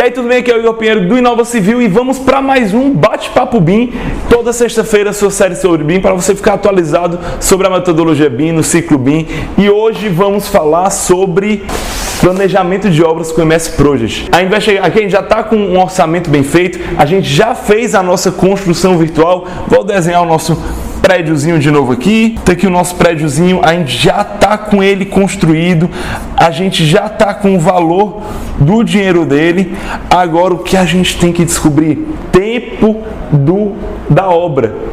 E aí, tudo bem? Aqui é o Igor Pinheiro do Inova Civil e vamos para mais um Bate-Papo BIM. Toda sexta-feira a sua série sobre BIM para você ficar atualizado sobre a metodologia BIM, no ciclo BIM. E hoje vamos falar sobre planejamento de obras com MS Project. A gente vai chegar aqui, a gente já está com um orçamento bem feito, a gente já fez a nossa construção virtual. Vou desenhar o nosso prédiozinho de novo aqui. Tá aqui o nosso prédiozinho, a gente já tá com ele construído, a gente já tá com o valor do dinheiro dele. Agora o que a gente tem que descobrir? Tempo da obra.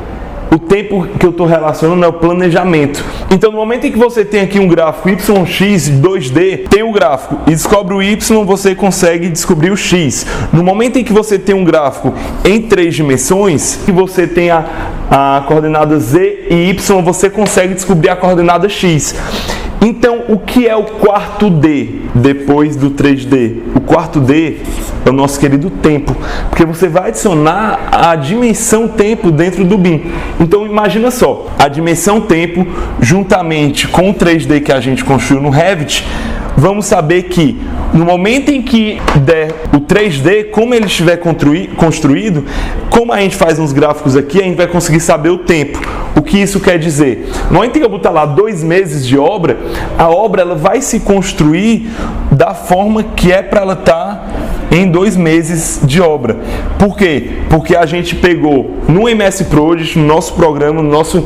O tempo que eu estou relacionando é o planejamento. Então, no momento em que você tem aqui um gráfico YX 2D, tem o gráfico e descobre o Y, você consegue descobrir o X. No momento em que você tem um gráfico em 3 dimensões, que você tem a coordenada Z e Y, você consegue descobrir a coordenada X. Então, o que é o quarto D depois do 3D? O quarto D é o nosso querido tempo, porque você vai adicionar a dimensão tempo dentro do BIM. Então, imagina só, a dimensão tempo, juntamente com o 3D que a gente construiu no Revit, vamos saber que no momento em que der o 3D, como ele estiver construído, como a gente faz uns gráficos aqui, a gente vai conseguir saber o tempo. O que isso quer dizer? No momento em que eu botar lá 2 meses de obra, a obra ela vai se construir da forma que é para ela estar em 2 meses de obra. Por quê? Porque a gente pegou no MS Project, no nosso programa, no nosso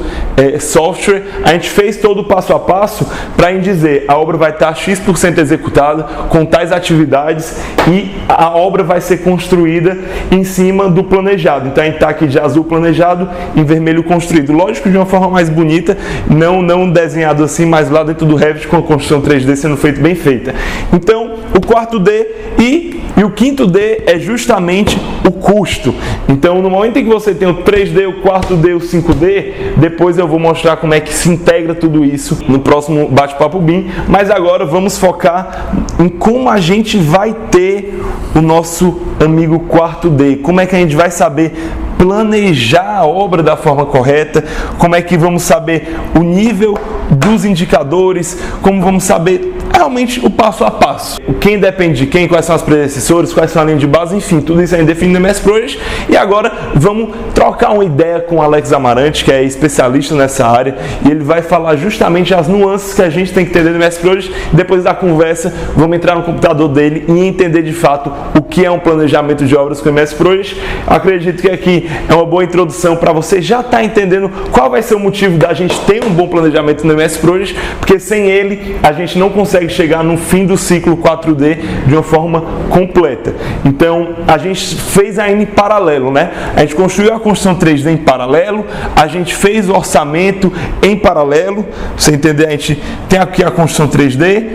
software, a gente fez todo o passo a passo para a gente dizer a obra vai estar X% executada com tais atividades e a obra vai ser construída em cima do planejado. Então a gente está aqui de azul planejado, em vermelho construído. Lógico, de uma forma mais bonita, não desenhado assim, mas lá dentro do Revit com a construção 3D sendo bem feita. Então, o quarto D e o quinto D é justamente o custo. Então, no momento em que você tem o 3D, o quarto D, o 5D, depois eu vou mostrar como é que se integra tudo isso no próximo Bate-Papo BIM. Mas agora vamos focar em como a gente vai ter o nosso amigo quarto D. Como é que a gente vai saber planejar a obra da forma correta, como é que vamos saber o nível dos indicadores, como vamos saber realmente o passo a passo. Quem depende de quem, quais são as predecessores, quais são a linha de base, enfim, tudo isso a gente define no MS Project. E agora vamos trocar uma ideia com o Alex Amarante, que é especialista nessa área, e ele vai falar justamente as nuances que a gente tem que entender no MS Project. Depois da conversa, vamos entrar no computador dele e entender de fato o que é um planejamento de obras com o MS Project. Acredito que aqui é uma boa introdução para você já estar entendendo qual vai ser o motivo da gente ter um bom planejamento no MS Project, porque sem ele a gente não consegue chegar no fim do ciclo 4D de uma forma completa. Então, a gente fez ainda em paralelo, né? A gente construiu a construção 3D em paralelo, a gente fez o orçamento em paralelo. Você entender, a gente tem aqui a construção 3D,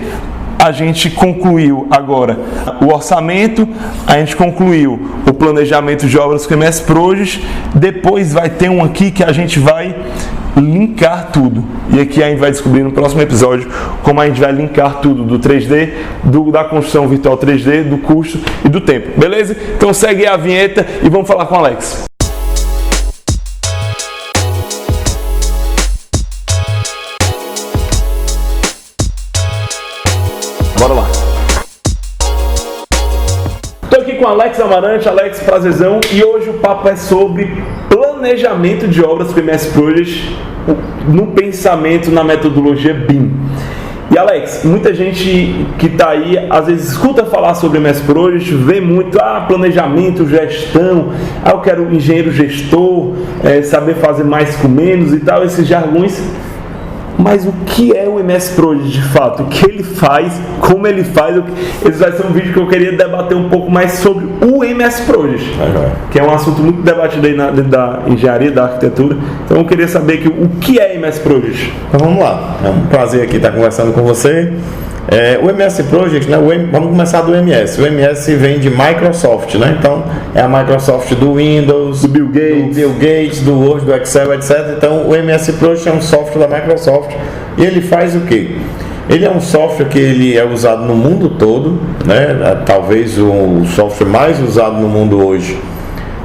a gente concluiu agora o orçamento, a gente concluiu o planejamento de obras com MS Project, depois vai ter um aqui que a gente vai linkar tudo. E aqui a gente vai descobrir no próximo episódio como a gente vai linkar tudo do 3D, da construção virtual 3D, do custo e do tempo. Beleza? Então segue a vinheta e vamos falar com o Alex. Bora lá. Estou aqui com o Alex Amarante. Alex, prazerzão. E hoje o papo é sobre planejamento de obras com MS Project no pensamento na metodologia BIM. E Alex, muita gente que está aí, às vezes escuta falar sobre MS Project, vê muito, planejamento, gestão, eu quero engenheiro gestor, saber fazer mais com menos e tal, esses jargões. Mas o que é o MS Project de fato? O que ele faz? Como ele faz? Esse vai ser um vídeo que eu queria debater um pouco mais sobre o MS Project, que é um assunto muito debatido aí dentro da engenharia, da arquitetura. Então eu queria saber o que é MS Project. Então vamos lá, é um prazer aqui estar conversando com você. O MS Project, né, vamos começar do MS. O MS vem de Microsoft, né? Então é a Microsoft do Windows, do Bill Gates, do Word, do Excel, etc. Então o MS Project é um software da Microsoft e ele faz o quê? Ele é um software que ele é usado no mundo todo, né? Talvez o software mais usado no mundo hoje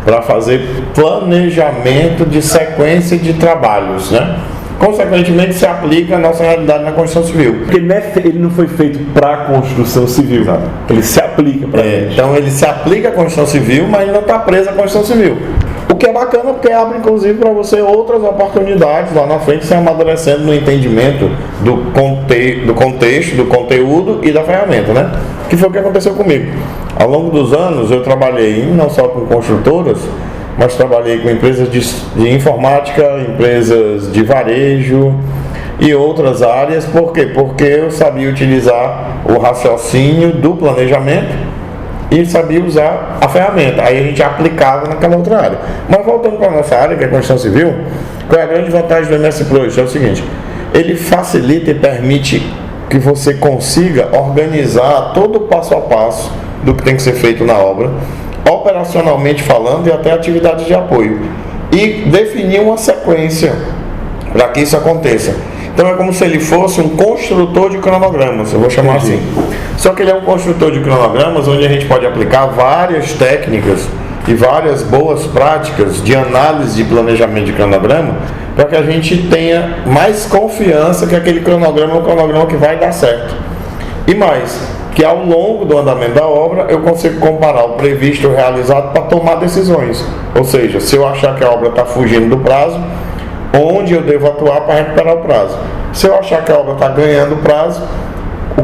para fazer planejamento de sequência de trabalhos, né? consequentemente se aplica a nossa realidade na construção civil. Porque ele não foi feito para a construção civil. Exato. Ele se aplica para Então ele se aplica à construção civil, mas ele não está preso à construção civil. O que é bacana porque abre inclusive para você outras oportunidades lá na frente, se amadurecendo no entendimento do contexto, do conteúdo e da ferramenta, né? Que foi o que aconteceu comigo. Ao longo dos anos eu trabalhei não só com construtoras, mas trabalhei com empresas de informática, empresas de varejo e outras áreas. Por quê? Porque eu sabia utilizar o raciocínio do planejamento e sabia usar a ferramenta. Aí a gente aplicava naquela outra área. Mas voltando para a nossa área, que é a construção civil, qual é a grande vantagem do MS Project? É o seguinte, ele facilita e permite que você consiga organizar todo o passo a passo do que tem que ser feito na obra, operacionalmente falando, e até atividades de apoio, e definir uma sequência para que isso aconteça. Então é como se ele fosse um construtor de cronogramas, eu vou chamar assim. Só que ele é um construtor de cronogramas onde a gente pode aplicar várias técnicas e várias boas práticas de análise de planejamento de cronograma, para que a gente tenha mais confiança que aquele cronograma é um cronograma que vai dar certo. E mais, que ao longo do andamento da obra eu consigo comparar o previsto e o realizado para tomar decisões. Ou seja, se eu achar que a obra está fugindo do prazo, onde eu devo atuar para recuperar o prazo. Se eu achar que a obra está ganhando prazo,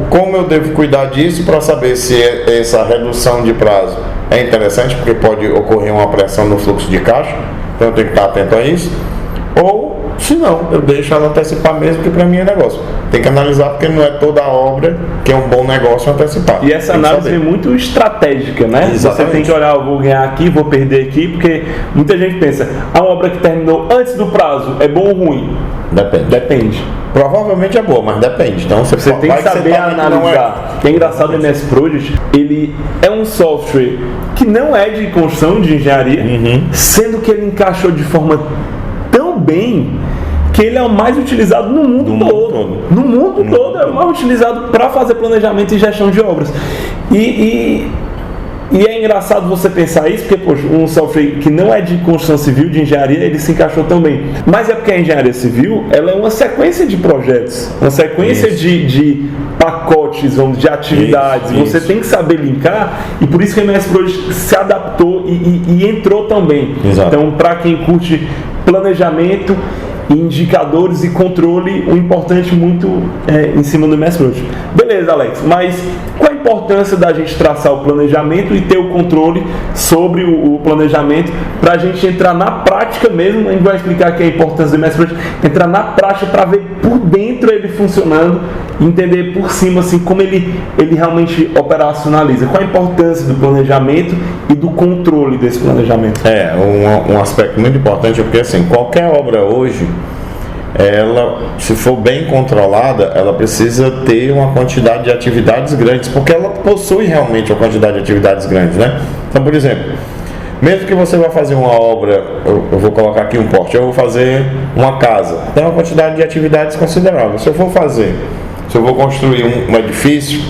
como eu devo cuidar disso para saber se essa redução de prazo é interessante, porque pode ocorrer uma pressão no fluxo de caixa, então eu tenho que estar atento a isso. Ou, se não, eu deixo ela antecipar mesmo, que para mim é negócio. Tem que analisar, porque não é toda a obra que é um bom negócio antecipar. E essa análise é muito estratégica, né? Exatamente. Você tem que olhar, eu vou ganhar aqui, vou perder aqui, porque muita gente pensa, a obra que terminou antes do prazo é bom ou ruim? Depende. Provavelmente é boa, mas depende. Então você tem que saber analisar. O que é engraçado, o MS Project, ele é um software que não é de construção, de engenharia, sendo que ele encaixou de forma tão bem que ele é o mais utilizado no mundo todo. No mundo todo é o mais utilizado para fazer planejamento e gestão de obras. E é engraçado você pensar isso, porque poxa, um software que não é de construção civil, de engenharia, ele se encaixou tão bem. Mas é porque a engenharia civil, ela é uma sequência de projetos, uma sequência de pacotes, de atividades. Isso. Você tem que saber linkar, e por isso que o MS Project se adaptou e entrou também. Exato. Então, para quem curte planejamento, indicadores e controle, o importante muito em cima do MS Project. Beleza, Alex, mas qual a importância da gente traçar o planejamento e ter o controle sobre o planejamento para a gente entrar na prática mesmo? A gente vai explicar aqui a importância do MS Project, entrar na prática para ver por dentro ele funcionando, entender por cima assim como ele realmente operacionaliza. Qual a importância do planejamento e do controle desse planejamento? Um aspecto muito importante é porque assim, qualquer obra hoje, ela, se for bem controlada, ela precisa ter uma quantidade de atividades grandes, porque ela possui realmente uma quantidade de atividades grandes, né? Então, por exemplo, mesmo que você vá fazer uma obra, eu vou colocar aqui um porte, eu vou fazer uma casa, tem uma quantidade de atividades considerável. Se eu vou construir um edifício,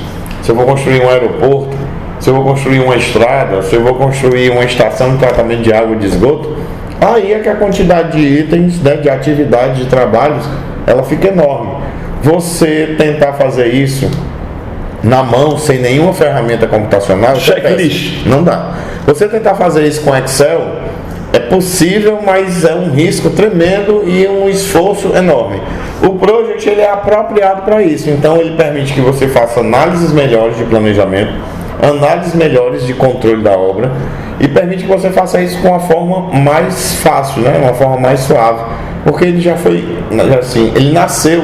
se eu vou construir um aeroporto, se eu vou construir uma estrada, se eu vou construir uma estação de tratamento de água e de esgoto, aí é que a quantidade de itens, né, de atividades, de trabalhos, ela fica enorme. Você tentar fazer isso na mão, sem nenhuma ferramenta computacional, checklist, não dá. Você tentar fazer isso com Excel é possível, mas é um risco tremendo e um esforço enorme. O Project, ele é apropriado para isso, então ele permite que você faça análises melhores de planejamento, análises melhores de controle da obra, e permite que você faça isso com uma forma mais fácil, né? Uma forma mais suave, porque ele já foi, assim, ele nasceu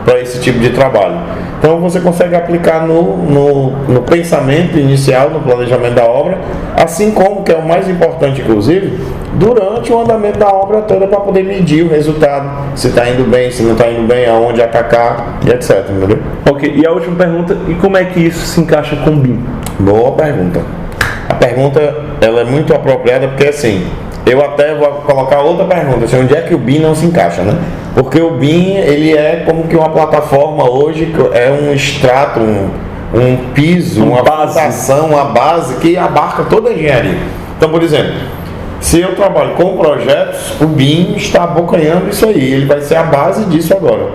para esse tipo de trabalho. Então você consegue aplicar no pensamento inicial, no planejamento da obra, assim como, que é o mais importante inclusive, durante o andamento da obra toda, para poder medir o resultado, se está indo bem, se não está indo bem, aonde atacar e etc. Entendeu? Ok, e a última pergunta, e como é que isso se encaixa com o BIM? Boa pergunta. A pergunta, ela é muito apropriada, porque assim, eu até vou colocar outra pergunta, assim, onde é que o BIM não se encaixa, né? Porque o BIM, ele é como que uma plataforma hoje, é um extrato, um piso, uma fundação, uma base que abarca toda a engenharia. Então, por exemplo, Se eu trabalho com projetos, o BIM está abocanhando isso aí, ele vai ser a base disso agora.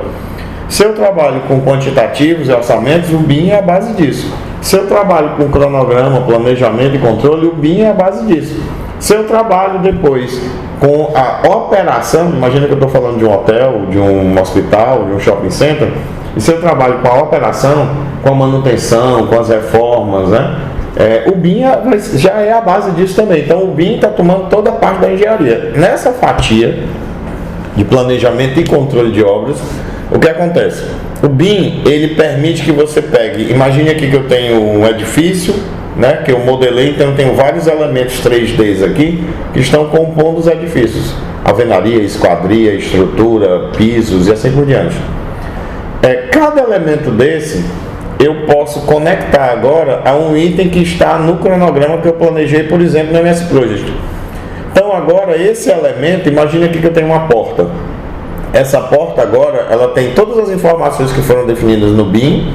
Se eu trabalho com quantitativos e orçamentos, o BIM é a base disso. Se eu trabalho com cronograma, planejamento e controle, o BIM é a base disso. Se eu trabalho depois com a operação, imagina que eu estou falando de um hotel, de um hospital, de um shopping center, e se eu trabalho com a operação, com a manutenção, com as reformas, né? O BIM já é a base disso também. Então o BIM está tomando toda a parte da engenharia. Nessa fatia de planejamento e controle de obras, o que acontece? O BIM, ele permite que você pegue, imagine aqui que eu tenho um edifício, né, que eu modelei, então eu tenho vários elementos 3Ds aqui que estão compondo os edifícios. Alvenaria, esquadria, estrutura, pisos e assim por diante. Cada elemento desse eu posso conectar agora a um item que está no cronograma que eu planejei, por exemplo, no MS Project. Então agora esse elemento, imagine aqui que eu tenho uma porta. Essa porta agora, ela tem todas as informações que foram definidas no BIM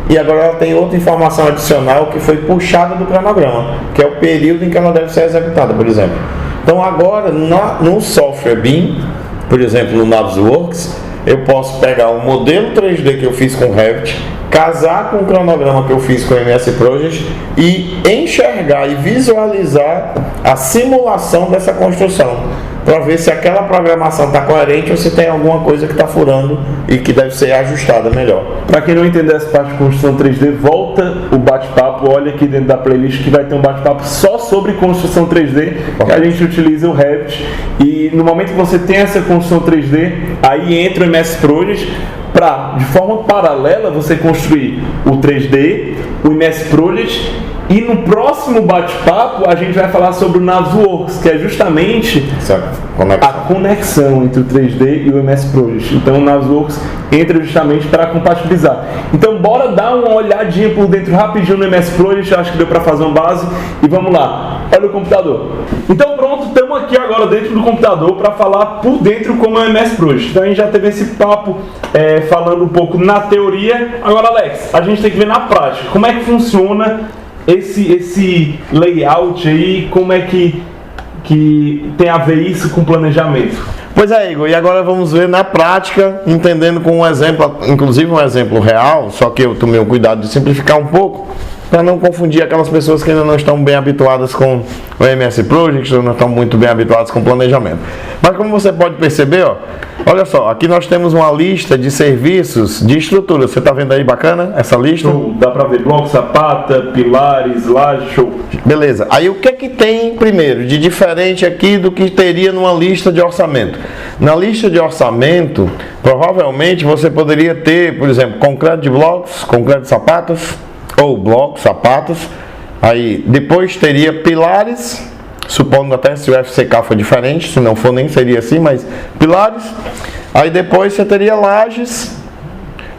e agora ela tem outra informação adicional que foi puxada do cronograma, que é o período em que ela deve ser executada, por exemplo. Então agora, no software BIM, por exemplo, no Navisworks, eu posso pegar o modelo 3D que eu fiz com o Revit, casar com o cronograma que eu fiz com o MS Project e enxergar e visualizar a simulação dessa construção, para ver se aquela programação está coerente ou se tem alguma coisa que está furando e que deve ser ajustada melhor. Para quem não entender essa parte de construção 3D, volta o bate-papo, olha aqui dentro da playlist que vai ter um bate-papo só sobre construção 3D, que a gente utiliza o Revit, e no momento que você tem essa construção 3D, aí entra o MS Project, para, de forma paralela, você construir o 3D, o MS Project, e no próximo bate-papo a gente vai falar sobre o Navisworks, que é justamente a conexão entre o 3D e o MS Project. Então o Navisworks entra justamente para compatibilizar. Então bora dar uma olhadinha por dentro rapidinho no MS Project, acho que deu para fazer uma base, e vamos lá. Olha o computador. Então pronto, estamos aqui agora dentro do computador para falar por dentro como é o MS Project. Então a gente já teve esse papo falando um pouco na teoria. Agora, Alex, a gente tem que ver na prática como é que funciona esse layout aí, como é que tem a ver isso com planejamento? Pois é, Igor, e agora vamos ver na prática, entendendo com um exemplo, inclusive um exemplo real, só que eu tomei o cuidado de simplificar um pouco, para não confundir aquelas pessoas que ainda não estão bem habituadas com o MS Project, não estão muito bem habituadas com planejamento. Mas como você pode perceber, olha só, aqui nós temos uma lista de serviços de estrutura. Você está vendo aí bacana essa lista? Dá para ver bloco, sapata, pilares, laje, show. Beleza. Aí o que é que tem primeiro de diferente aqui do que teria numa lista de orçamento? Na lista de orçamento, provavelmente você poderia ter, por exemplo, concreto de blocos, concreto de sapatas, ou blocos, sapatos. Aí depois teria pilares, supondo até se o FCK for diferente, se não for nem seria assim, mas pilares. Aí depois você teria lajes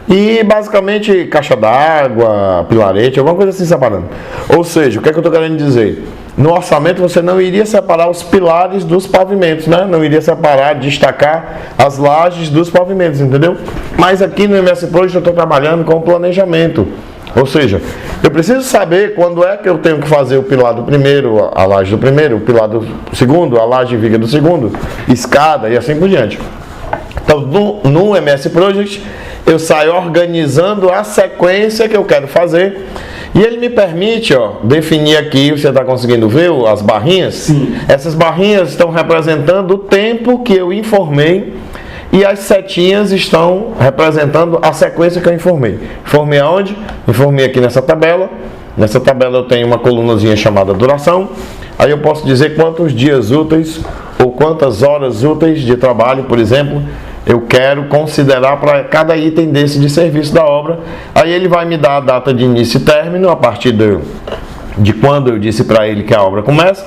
e basicamente caixa d'água, pilarete, alguma coisa assim separando. Ou seja, o que é que eu estou querendo dizer? No orçamento você não iria separar os pilares dos pavimentos, né? Não iria separar, destacar as lajes dos pavimentos, entendeu? Mas aqui no MS Project eu estou trabalhando com planejamento. Ou seja, eu preciso saber quando é que eu tenho que fazer o pilar do primeiro, a laje do primeiro, o pilar do segundo, a laje e viga do segundo, escada e assim por diante. Então, no MS Project, eu saio organizando a sequência que eu quero fazer e ele me permite definir aqui, você está conseguindo ver as barrinhas? Sim. Essas barrinhas estão representando o tempo que eu informei e as setinhas estão representando a sequência que eu informei. Informei aonde? Informei aqui nessa tabela. Nessa tabela eu tenho uma colunazinha chamada duração. Aí eu posso dizer quantos dias úteis ou quantas horas úteis de trabalho, por exemplo, eu quero considerar para cada item desse de serviço da obra. Aí ele vai me dar a data de início e término, a partir de quando eu disse para ele que a obra começa.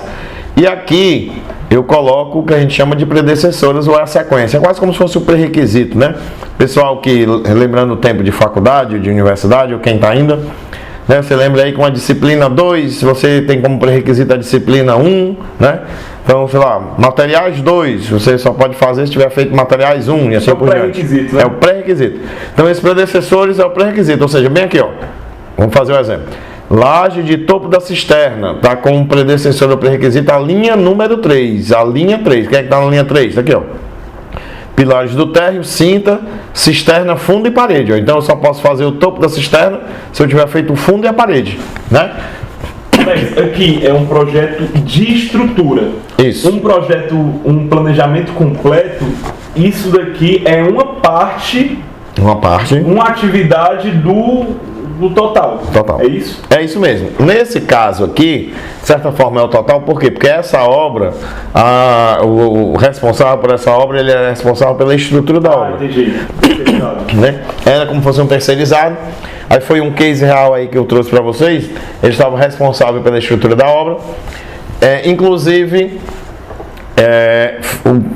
E aqui eu coloco o que a gente chama de predecessoras ou a sequência. É quase como se fosse o pré-requisito, né? Pessoal que, lembrando o tempo de faculdade, de universidade, ou quem está ainda, né? Você lembra aí com a disciplina 2, você tem como pré-requisito a disciplina 1, né? Então, sei lá, materiais 2, você só pode fazer se tiver feito materiais 1 e assim por diante. Né? É o pré-requisito. Então, esses predecessores é o pré-requisito, ou seja, bem aqui, vamos fazer um exemplo. laje de topo da cisterna, tá com o predecessor do pré-requisito a linha número 3, a linha 3, quem é que tá na linha 3? Tá aqui, ó. Pilares do térreo, cinta, cisterna, fundo e parede, ó. Então eu só posso fazer o topo da cisterna se eu tiver feito o fundo e a parede, né? Mas aqui é um projeto de estrutura. Isso. Um projeto, um planejamento completo, isso daqui é uma parte, uma atividade do total. Total. É isso? É isso mesmo. Nesse caso aqui, de certa forma é o total, por quê? Porque essa obra, o responsável por essa obra, ele é responsável pela estrutura da obra. Entendi. Né? Era como se fosse um terceirizado. Aí foi um case real aí que eu trouxe para vocês. Ele estava responsável pela estrutura da obra. Inclusive,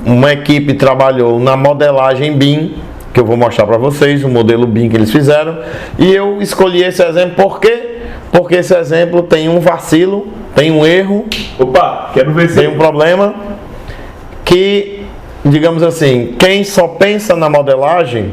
uma equipe trabalhou na modelagem BIM, que eu vou mostrar para vocês, o modelo BIM que eles fizeram. E eu escolhi esse exemplo por quê? Porque esse exemplo tem um vacilo, tem um erro. Opa, quero ver se... Tem um problema que, digamos assim, quem só pensa na modelagem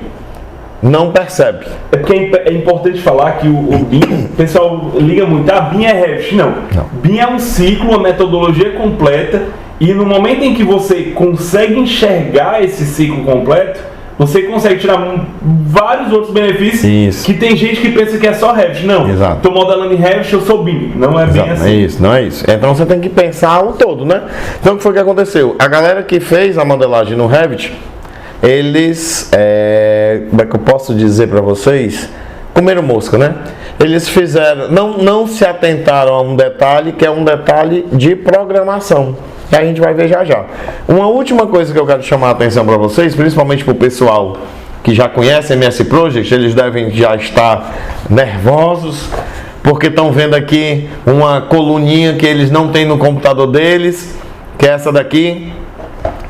não percebe. É porque é importante falar que o BIM, o pessoal liga muito, BIM é Revit. Não. BIM é um ciclo, uma metodologia completa, e no momento em que você consegue enxergar esse ciclo completo, você consegue tirar vários outros benefícios. Isso. Que tem gente que pensa que é só Revit. Não, estou modelando em Revit, eu sou BIM. Não é bem assim. É isso, não é isso. Então você tem que pensar o todo, né? Então o que foi que aconteceu? A galera que fez a modelagem no Revit, eles, como é que eu posso dizer para vocês? Comeram mosca, né? Eles fizeram, não se atentaram a um detalhe, que é um detalhe de programação, que a gente vai ver já já. Uma última coisa que eu quero chamar a atenção para vocês, principalmente para o pessoal que já conhece MS Project, eles devem já estar nervosos, porque estão vendo aqui uma coluninha que eles não têm no computador deles, que é essa daqui.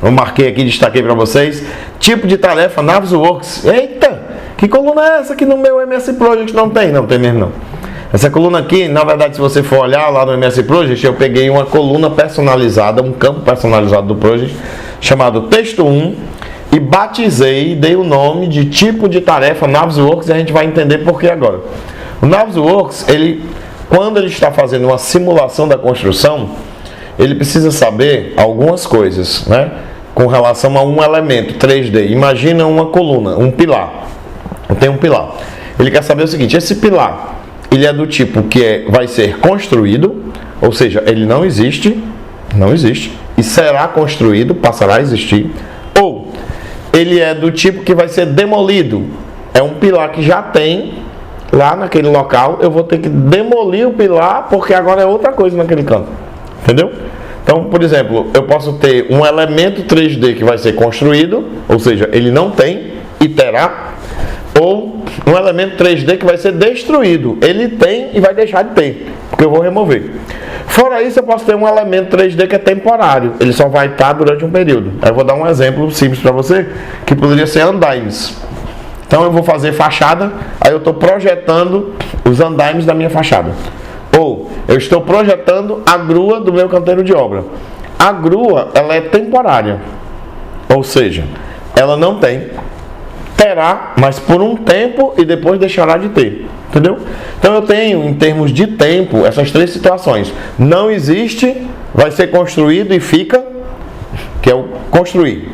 Eu marquei aqui, destaquei para vocês. Tipo de tarefa, Navisworks. Eita, que coluna é essa que no meu MS Project não tem? Não tem mesmo não. Essa coluna aqui, na verdade, se você for olhar lá no MS Project, eu peguei uma coluna personalizada, um campo personalizado do Project, chamado Texto 1, e batizei, dei o nome de tipo de tarefa Navisworks, e a gente vai entender por que agora. O Navisworks, quando ele está fazendo uma simulação da construção, ele precisa saber algumas coisas, né? Com relação a um elemento 3D. Imagina uma coluna, um pilar. Tem um pilar. Ele quer saber o seguinte: esse pilar, ele é do tipo que vai ser construído, ou seja, ele não existe, e será construído, passará a existir. Ou ele é do tipo que vai ser demolido. É um pilar que já tem lá naquele local, eu vou ter que demolir o pilar porque agora é outra coisa naquele canto. Entendeu? Então, por exemplo, eu posso ter um elemento 3D que vai ser construído, ou seja, ele não tem e terá, ou um elemento 3D que vai ser destruído, ele tem e vai deixar de ter, porque eu vou remover. Fora isso, eu posso ter um elemento 3D que é temporário, ele só vai estar durante um período. Aí eu vou dar um exemplo simples para você, que poderia ser andaimes. Então eu vou fazer fachada, aí eu estou projetando os andaimes da minha fachada. Ou eu estou projetando a grua do meu canteiro de obra. A grua, ela é temporária. Ou seja, ela não tem, terá, mas por um tempo e depois deixará de ter. Entendeu? Então eu tenho, em termos de tempo, essas três situações. Não existe, vai ser construído e fica, que é o construir.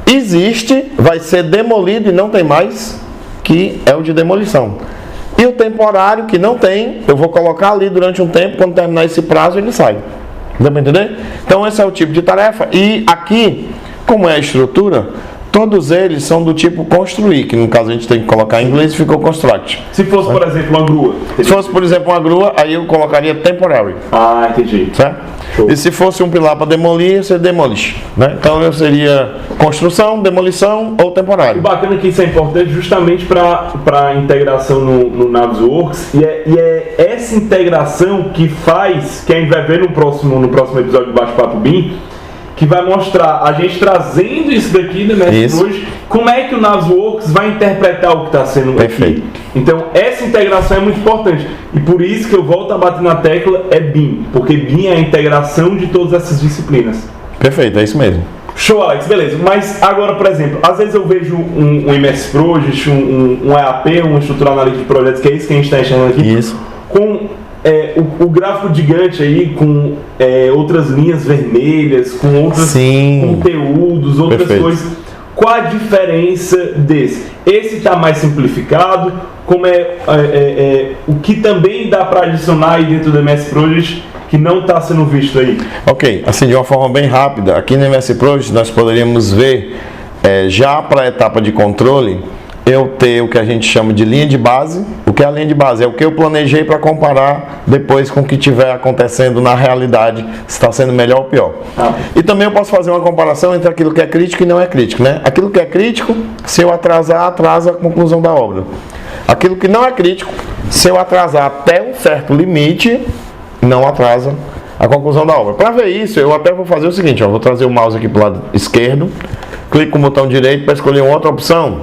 Existe, vai ser demolido e não tem mais, que é o de demolição. E o temporário, que não tem, eu vou colocar ali durante um tempo, quando terminar esse prazo ele sai. Dá para entender? Então esse é o tipo de tarefa. E aqui, como é a estrutura, todos eles são do tipo construir, que no caso a gente tem que colocar em inglês e ficou construct. Se fosse, por exemplo, uma grua. Se fosse, por exemplo, uma grua, aí eu colocaria temporary. Ah, entendi. Certo? Show. E se fosse um pilar para demolir, você demolish. Né? Então eu seria construção, demolição ou temporário. O bacana é que isso é importante justamente para a integração no Navisworks, e é essa integração que faz, que a gente vai ver no próximo episódio do Bate-Papo BIM, que vai mostrar a gente trazendo isso daqui do MS Project, como é que o Navisworks vai interpretar o que está sendo perfeito aqui. Então essa integração é muito importante, e por isso que eu volto a bater na tecla BIM, porque BIM é a integração de todas essas disciplinas. Perfeito, é isso mesmo. Show, Alex, beleza. Mas agora, por exemplo, às vezes eu vejo um MS Project, um EAP, uma estrutura analítica de projetos, que é isso que a gente está enxergando aqui, isso. com o gráfico gigante aí com outras linhas vermelhas, com outros conteúdos, outras coisas. Qual a diferença desse? Esse está mais simplificado, como o que também dá para adicionar aí dentro do MS Project que não está sendo visto aí? Ok, assim de uma forma bem rápida, aqui no MS Project nós poderíamos ver já para a etapa de controle eu ter o que a gente chama de linha de base. O que é a linha de base? É o que eu planejei para comparar depois com o que estiver acontecendo na realidade, se está sendo melhor ou pior. E também eu posso fazer uma comparação entre aquilo que é crítico e não é crítico, né? Aquilo que é crítico, se eu atrasar, atrasa a conclusão da obra. Aquilo que não é crítico, se eu atrasar até um certo limite, não atrasa a conclusão da obra. Para ver isso, eu até vou fazer o seguinte, vou trazer o mouse aqui para o lado esquerdo, clico no botão direito para escolher uma outra opção.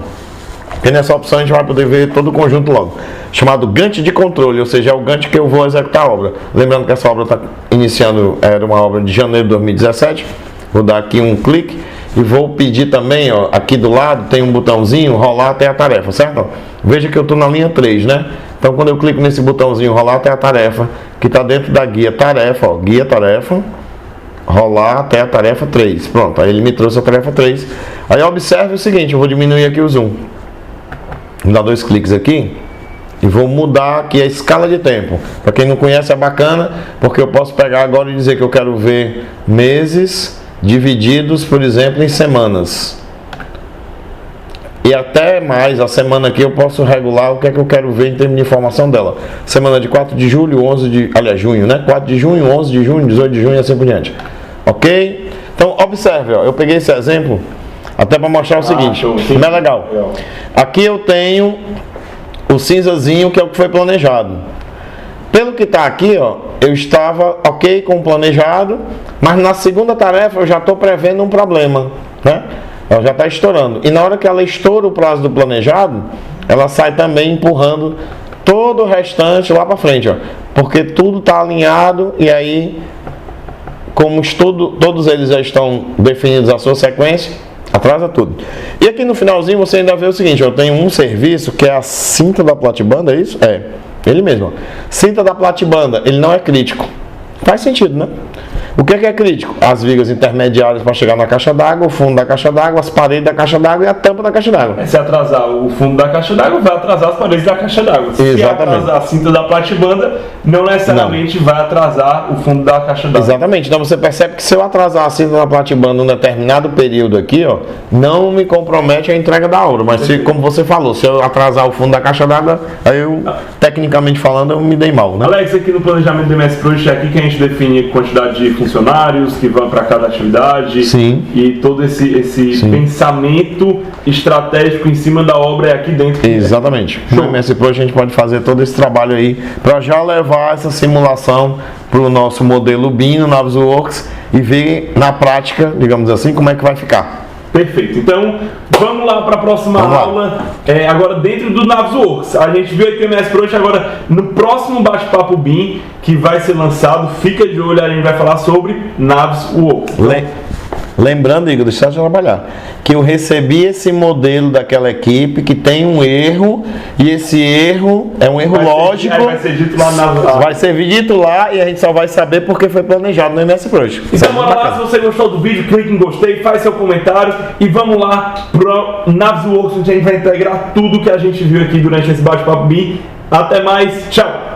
Porque nessa opção a gente vai poder ver todo o conjunto logo, chamado Gantt de controle, ou seja, é o Gantt que eu vou executar a obra. Lembrando que essa obra está iniciando, era uma obra de janeiro de 2017. Vou dar aqui um clique e vou pedir também, aqui do lado tem um botãozinho, rolar até a tarefa, certo? Veja que eu estou na linha 3, né? Então quando eu clico nesse botãozinho, rolar até a tarefa, que está dentro da guia tarefa, guia tarefa, rolar até a tarefa 3. Pronto, aí ele me trouxe a tarefa 3. Aí observe o seguinte, eu vou diminuir aqui o zoom. Vou dar 2 cliques aqui e vou mudar aqui a escala de tempo. Para quem não conhece é bacana, porque eu posso pegar agora e dizer que eu quero ver meses divididos, por exemplo, em semanas. E até mais, a semana aqui eu posso regular o que é que eu quero ver em termos de informação dela. Semana de 4 de julho, junho, né? 4 de junho, 11 de junho, 18 de junho e assim por diante. Ok? Então, observe, eu peguei esse exemplo até para mostrar o seguinte, não é legal. Aqui eu tenho o cinzazinho, que é o que foi planejado. Pelo que está aqui, eu estava ok com o planejado, mas na segunda tarefa eu já estou prevendo um problema, né? Ela já está estourando. E na hora que ela estoura o prazo do planejado, ela sai também empurrando todo o restante lá para frente, porque tudo está alinhado e aí, como todos eles já estão definidos a sua sequência, atrasa tudo. E aqui no finalzinho você ainda vê o seguinte, eu tenho um serviço que é a cinta da platibanda, é isso? É, ele mesmo. Cinta da platibanda, ele não é crítico. Faz sentido, né? O que é crítico? As vigas intermediárias para chegar na caixa d'água, o fundo da caixa d'água, as paredes da caixa d'água e a tampa da caixa d'água. Se atrasar o fundo da caixa d'água, vai atrasar as paredes da caixa d'água. Se atrasar a cinta da platibanda, não necessariamente vai atrasar o fundo da caixa d'água. Exatamente. Então você percebe que se eu atrasar a cinta da platibanda num determinado período aqui, não me compromete a entrega da obra. Mas se, como você falou, se eu atrasar o fundo da caixa d'água, aí eu, tecnicamente falando, eu me dei mal, né? Alex, aqui no planejamento do MS Project é aqui que a gente define quantidade de funcionários que vão para cada atividade. Sim. E todo esse pensamento estratégico em cima da obra é aqui dentro. Exatamente. No MS Project a gente pode fazer todo esse trabalho aí para já levar essa simulação para o nosso modelo BIM no Navisworks e ver na prática, digamos assim, como é que vai ficar. Perfeito. Então, vamos lá para a próxima aula. Agora, dentro do Navisworks. A gente viu aqui o MS Project. Agora, no próximo bate-papo BIM, que vai ser lançado, fica de olho, a gente vai falar sobre Navisworks. Lembrando, Igor, deixa eu trabalhar, que eu recebi esse modelo daquela equipe que tem um erro, e esse erro é um erro lógico. Vai ser dito lá vai ser dito lá e a gente só vai saber porque foi planejado no MS Project. Então bora lá, se você gostou do vídeo, clique em gostei, faz seu comentário e vamos lá pro Navisworks, onde a gente vai integrar tudo que a gente viu aqui durante esse bate-papo BIM. Até mais, tchau!